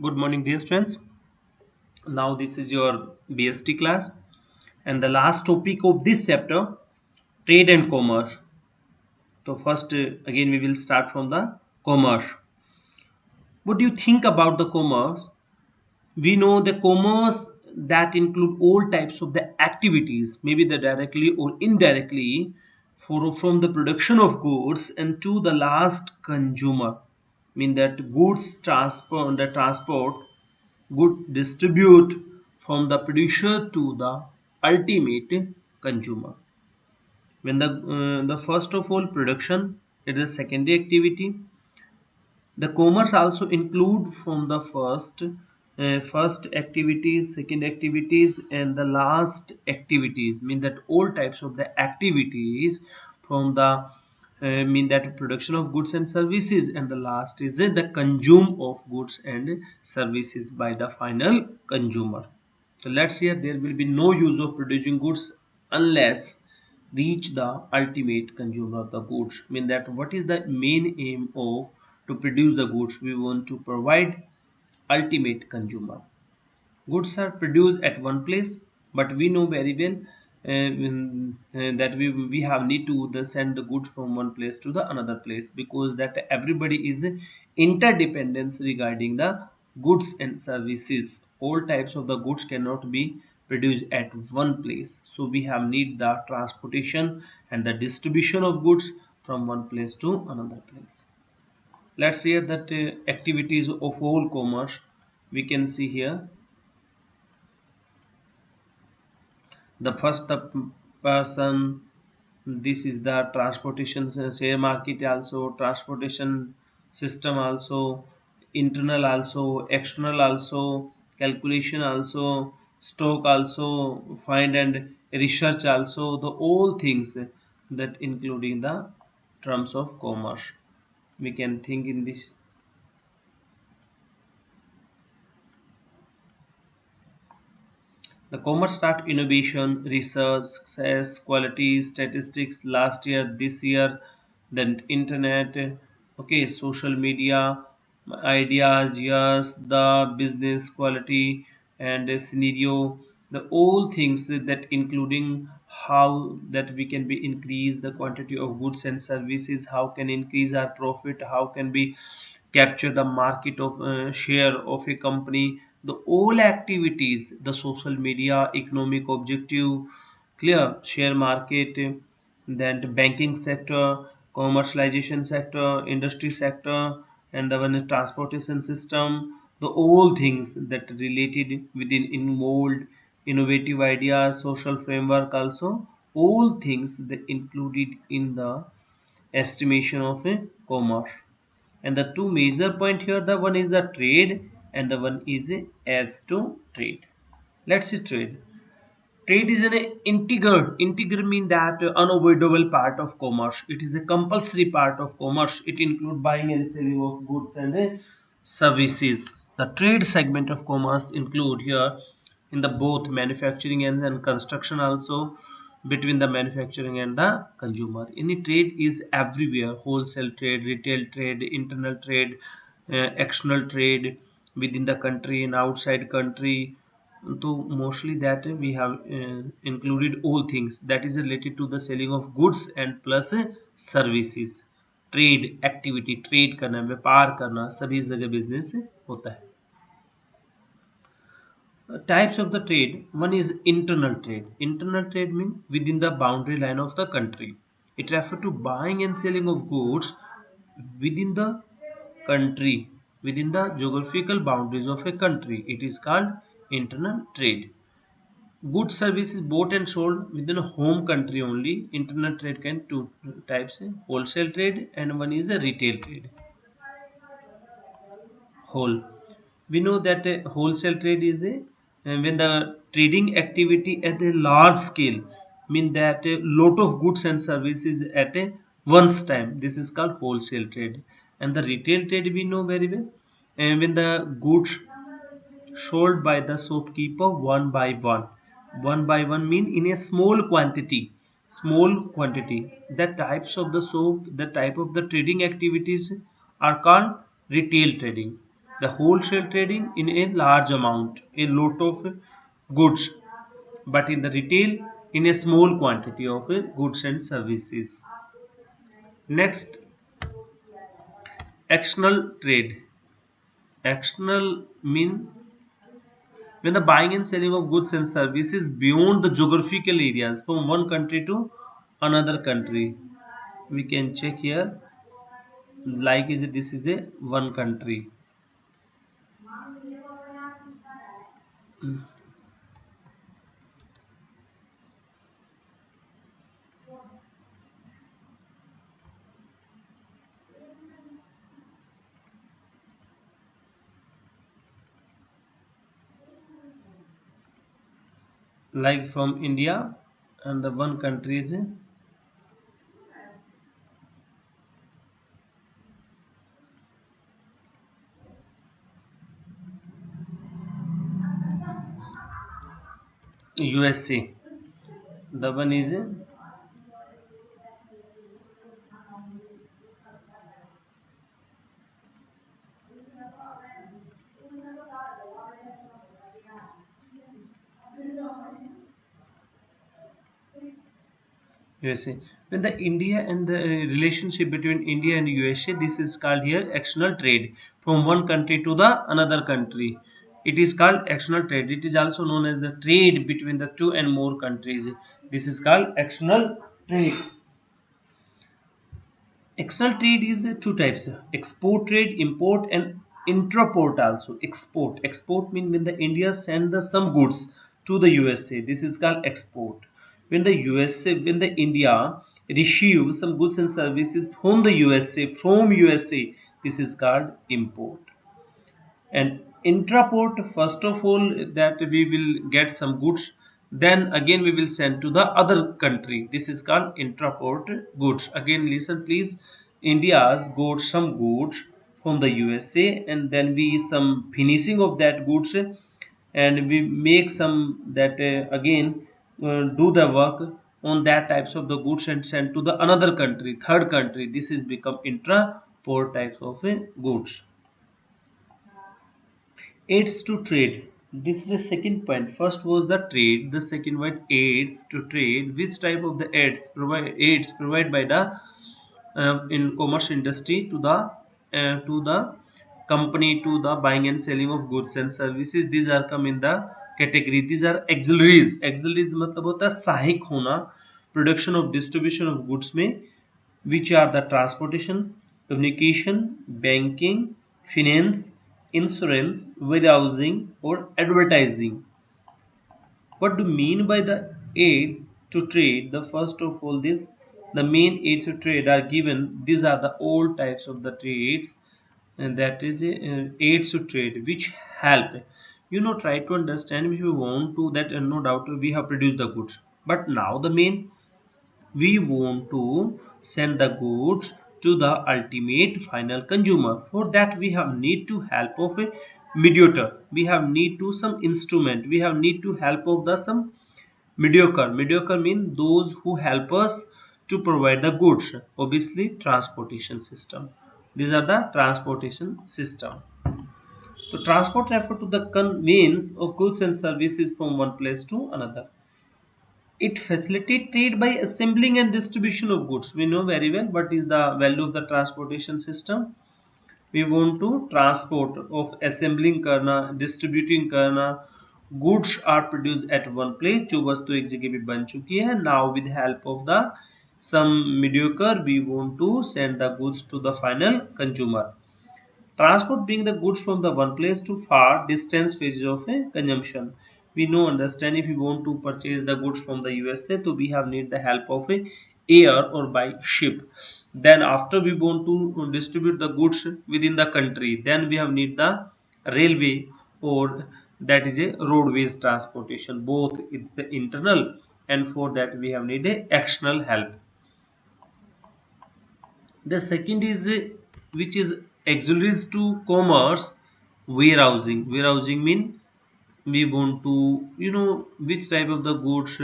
Good morning, dear students. Now, this is your BST class, and the last topic of this chapter, trade and commerce. So, first, again, we will start from the commerce. What do you think about the commerce? We know the commerce that include all types of the activities, maybe the directly or indirectly, from the production of goods and to the last consumer. Mean that goods transport good distribute from the producer to the ultimate consumer. When the first of all production, it is a secondary activity. The commerce also include from the first activities, second activities, and the last activities. Mean that all types of the activities from the mean that production of goods and services, and the last is the consume of goods and services by the final consumer. So let's say there will be no use of producing goods unless reach the ultimate consumer of the goods. Mean that what is the main aim of to produce the goods? We want to provide ultimate consumer. Goods are produced at one place, but we know very well that we have need to send the goods from one place to the another place, because that everybody is interdependence regarding the goods and services. All types of the goods cannot be produced at one place, so we have need the transportation and the distribution of goods from one place to another place. Let's say that activities of whole commerce we can see here. The first person, this is the transportation share market, also transportation system, also internal, also external, also calculation, also stock, also find and research, also the all things that including the terms of commerce. We can think in this. The commerce start innovation, research, success, quality, statistics last year, this year, then internet, okay, social media, ideas, yes, the business quality and a scenario, the all things that including how that we can be increase the quantity of goods and services, how can increase our profit, how can be capture the market of share of a company, the all activities, the social media, economic objective, clear, share market, then the banking sector, commercialization sector, industry sector, and the one is transportation system, the all things that related within involved innovative ideas, social framework, also all things that included in the estimation of a commerce. And the two major point here, the one is the trade and the one is a as to trade. Let's see trade. Trade is an integral mean that unavoidable part of commerce. It is a compulsory part of commerce. It includes buying and selling of goods and services. The trade segment of commerce include here in the both manufacturing and construction, also between the manufacturing and the consumer. Any trade is everywhere: wholesale trade, retail trade, internal trade, external trade, within the country and outside country. So mostly that we have included all things that is related to the selling of goods and plus services. Trade activity, trade करना, व्यापार करना, सभी जगह business होता है. Types of the trade, one is internal trade. Internal trade means within the boundary line of the country. It refers to buying and selling of goods within the country, within the geographical boundaries of a country. It is called internal trade. Goods services bought and sold within a home country only. Internal trade can two types: wholesale trade and one is a retail trade. Whole. We know that a wholesale trade is a when the trading activity at a large scale, mean that a lot of goods and services at a once time. This is called wholesale trade. And the retail trade we know very well. And when the goods sold by the shopkeeper one by one. One by one mean in a small quantity. Small quantity. The types of the soap, the type of the trading activities are called retail trading. The wholesale trading in a large amount, a lot of goods, but in the retail in a small quantity of goods and services. Next, external trade. External mean when the buying and selling of goods and services beyond the geographical areas from one country to another country. We can check here, like this is a one country. Like from India, and the one country is USA. The one is USA. When the India and the relationship between India and USA, this is called here external trade from one country to the another country. It is called external trade. It is also known as the trade between the two and more countries. This is called external trade. External trade is two types: export trade, import, and intraport also. Export means when the India send the some goods to the USA, this is called export. When the India receives some goods and services from the USA, this is called import. And intraport, first of all, that we will get some goods, then again we will send to the other country. This is called intraport goods. Again listen please, India's got some goods from the USA, and then we some finishing of that goods, and we make some that again do the work on that types of the goods and send to the another country, third country. This is become intraport types of goods. Aids to trade. This is the second point. First was the trade. The second one aids to trade. Which type of the aids provided by the in commerce industry to the company to the buying and selling of goods and services. These are come in the category. These are auxiliaries. Auxiliaries मतलब होता है सहायक होना production of distribution of goods में, which are the transportation, communication, banking, finance, insurance, warehousing, or advertising. What do you mean by the aid to trade? The first of all, this the main aids to trade are given. These are the all types of the trades, and that is aids to trade which help. Try to understand if you want to that. No doubt we have produced the goods, but now the main we want to send the goods to the ultimate final consumer. For that we have need to help of a mediator, we have need to some instrument, we have need to help of the some mediocre mean those who help us to provide the goods. Obviously transportation system, these are the transportation system. So transport refer to the conveyance of goods and services from one place to another. It facilitates trade by assembling and distribution of goods. We know very well what is the value of the transportation system. We want to transport of assembling करना, distributing करना. Goods are produced at one place. जो वस्तु एक जगह पे बन चुकी है. Now with help of the some mediocre, we want to send the goods to the final consumer. Transport bring the goods from the one place to far distance phases of a consumption. We know understand if we want to purchase the goods from the USA, so we have need the help of a air or by ship. Then after we want to distribute the goods within the country, then we have need the railway or that is a roadways transportation. Both it's the internal, and for that we have need a external help. The second is which is auxiliaries to commerce, warehousing. Warehousing mean we want to which type of the goods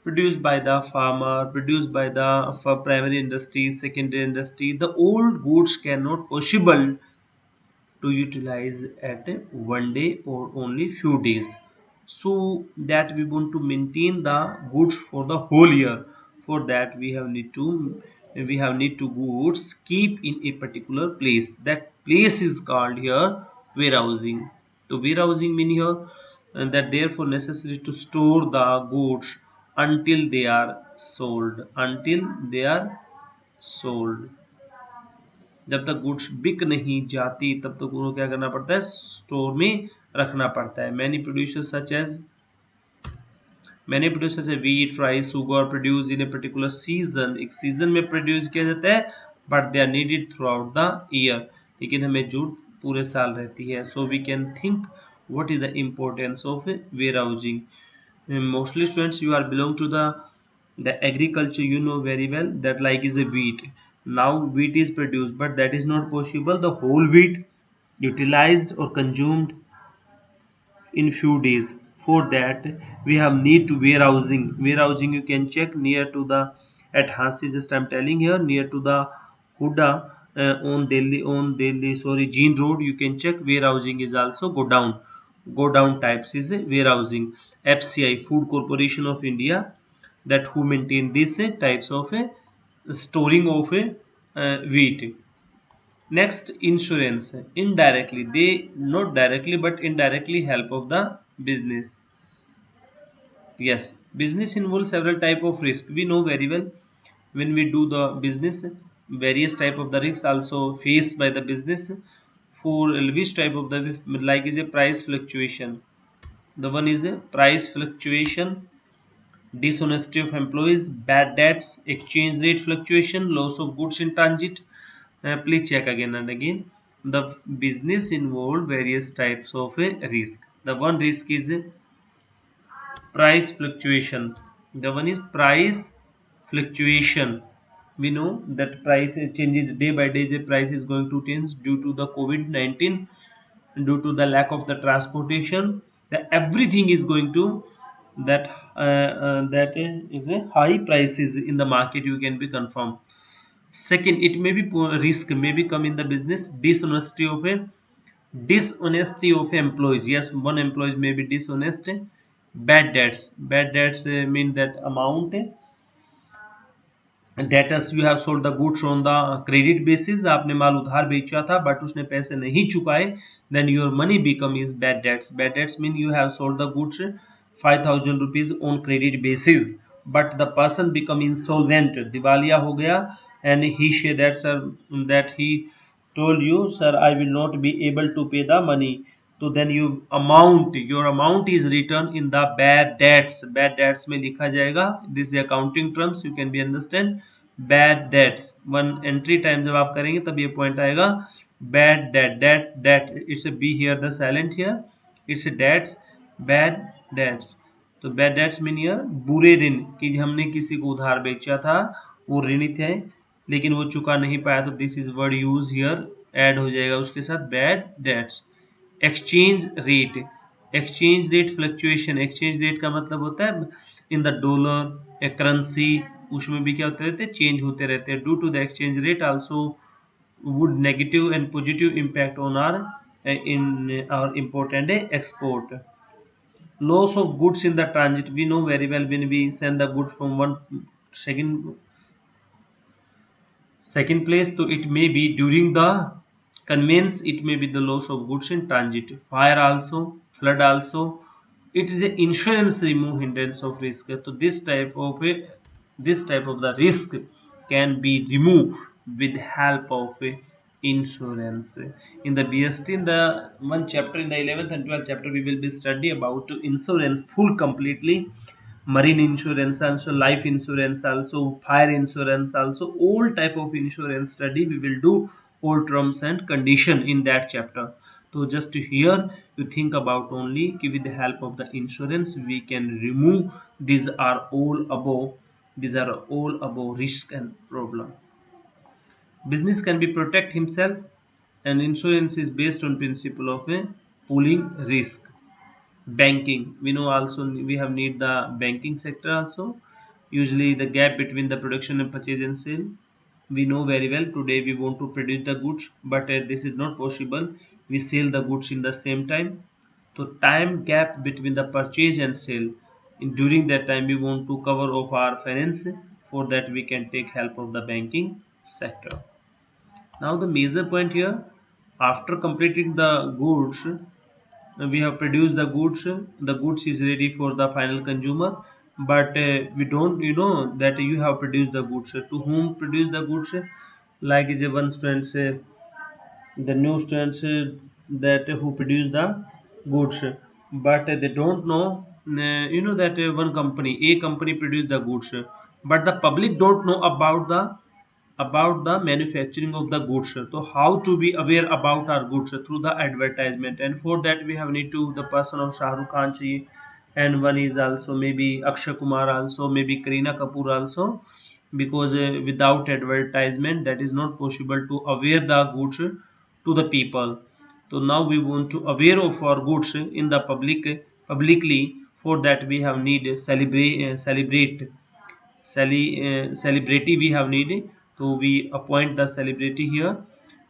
produced by the farmer, produced by the primary industry, secondary industry. The old goods cannot possible to utilize at one day or only few days, so that we want to maintain the goods for the whole year. For that we have need to goods keep in a particular place. That place is called here warehousing. So warehousing mean here and that therefore necessary to store the goods until they are sold. जब तक goods बिक नहीं जाती तब तक उनको क्या करना पड़ता है, स्टोर में रखना पड़ता है. मैनी प्रोड्यूसर्स है wheat rice sugar produce in a particular season, एक सीजन में प्रोड्यूस किया जाता है, but they are needed throughout the year, लेकिन हमें जरूरत पूरे साल रहती है. So we can think what is the importance of warehousing. Mostly students, you are belong to the agriculture, you know very well that like is a wheat. Now wheat is produced, but that is not possible the whole wheat utilized or consumed in few days. For that we have need to warehousing. You can check near to the at Hansi, just I'm telling here, near to the Huda, on Delhi sorry Jean Road, you can check warehousing is also go down types is warehousing. FCI, Food Corporation of India, that who maintain these types of storing of wheat. Next, insurance. Indirectly, they not directly but indirectly help of the business. Yes, business involves several type of risk. We know very well when we do the business, various type of the risks also faced by the business. For which type of the like is a price fluctuation. The one is a price fluctuation, dishonesty of employees, bad debts, exchange rate fluctuation, loss of goods in transit. Please check again and again. The business involved various types of a risk. The one risk is price fluctuation. The one is price fluctuation. We know that price changes day by day. The price is going to change due to the COVID-19, due to the lack of the transportation. The everything is going to that that is a high prices in the market. You can be confirmed. Second, it may be risk may be come in the business, dishonesty of employees. Yes, one employee may be dishonest. Bad debts mean that amount debtors you have sold the goods on the credit basis. आपने माल उधार बेचा था but उसने पैसे नहीं चुकाए, then your money become is bad debts mean you have sold the goods 5,000 rupees on credit basis, but the person become insolvent, दिवालिया हो गया, एंड ही से that sir that he told you sir I will not be able to pay the money. तो then your amount is return in the bad debts में लिखा जाएगा. This accounting terms you can be understand. Bad debts one entry time जब आप करेंगे तब ये point आएगा. Bad debt it's be here the silent here, it's debts, bad debts. तो बैड डेट्स मीन हियर बुरे ऋण, कि हमने किसी को उधार बेचा था, वो ऋणित है लेकिन वो चुका नहीं पाया, तो this is word use here, add हो जाएगा उसके साथ bad debts. Exchange rate fluctuation. Exchange rate का मतलब होता है इन द डॉलर या करेंसी, उसमें भी क्या होते रहते हैं, चेंज होते रहते हैं. Due to the exchange rate also would negative and positive impact on our import and export. Loss of goods in the transit. We know very well when we send the goods from one second place, so it may be during the conveyance, it may be the loss of goods in transit. Fire also, flood also, it is an insurance remove hindrance of risk. So this type of the risk can be removed with help of insurance. In the BST, in the one chapter, in the 11th and 12th chapter, we will be study about insurance full completely. Marine insurance also, life insurance also, fire insurance also, all type of insurance study we will do, all terms and condition in that chapter. So just here you think about only with the help of the insurance we can remove these are all above risk and problem. Business can be protect himself, and insurance is based on principle of a pooling risk. Banking, we know also we have need the banking sector also. Usually the gap between the production and purchase and sale, we know very well today we want to produce the goods, but this is not possible. we sell the goods in the same time. So time gap between the purchase and sale. During that time we want to cover of our finance. For that we can take help of the banking sector. Now the major point here, after completing the goods, we have produced the goods is ready for the final consumer, but we don't that you have produced the goods. To whom produce the goods? Like is a one student say, the new students that who produce the goods, but they don't know that one company, a company produce the goods, but the public don't know about the manufacturing of the goods. So how to be aware about our goods? Through the advertisement, and for that we have need to the person of Shah Rukh Khan ji, and one is also maybe Akshay Kumar, also maybe Kareena Kapoor also, because without advertisement that is not possible to aware the goods to the people. So now we want to aware of our goods in the publicly. For that we have need celebrity we have needed. So we appoint the celebrity here,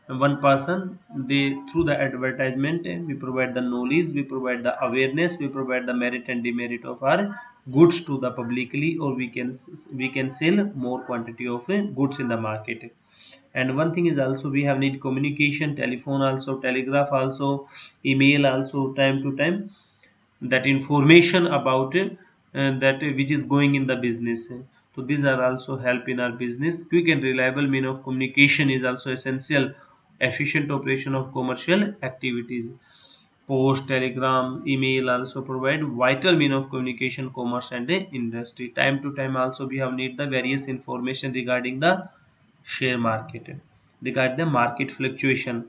one person. They through the advertisement we provide the knowledge, we provide the awareness, we provide the merit and demerit of our goods to the publicly, or we can sell more quantity of goods in the market. And one thing is also we have need communication, telephone also, telegraph also, email also, time to time, that information about that which is going in the business. So these are also help in our business. Quick and reliable mean of communication is also essential efficient operation of commercial activities. Post, telegram, email also provide vital mean of communication, commerce and industry. Time to time also we have need the various information regarding the share market, regarding the market fluctuation,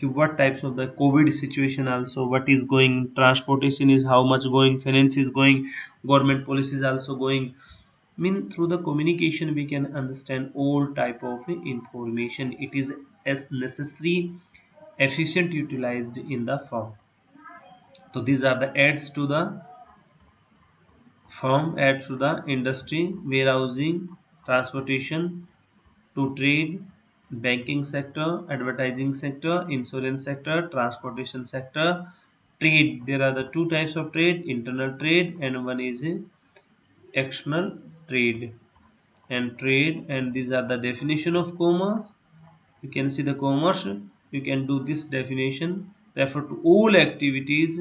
what types of the COVID situation, also what is going, transportation is how much going, finance is going, government policies also going. Through the communication we can understand all type of information. It is as necessary efficient utilized in the firm. So these are the adds to the firm, adds to the industry, warehousing, transportation, to trade, banking sector, advertising sector, insurance sector, transportation sector. Trade, there are the two types of trade, internal trade and one is external trade. And trade, and these are the definition of commerce. You can see the commerce, you can do this definition, refer to all activities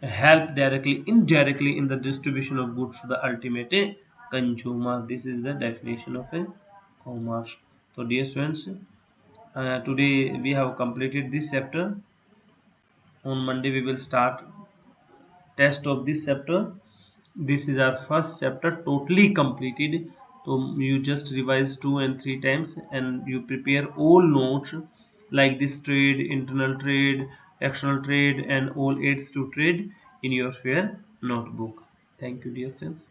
help directly indirectly in the distribution of goods to the ultimate consumer. This is the definition of a commerce. So dear students, today we have completed this chapter. On Monday we will start test of this chapter. This is our first chapter totally completed. So you just revise 2 and 3 times and you prepare all notes like this: trade, internal trade, external trade and all aids to trade in your fair notebook. Thank you dear friends.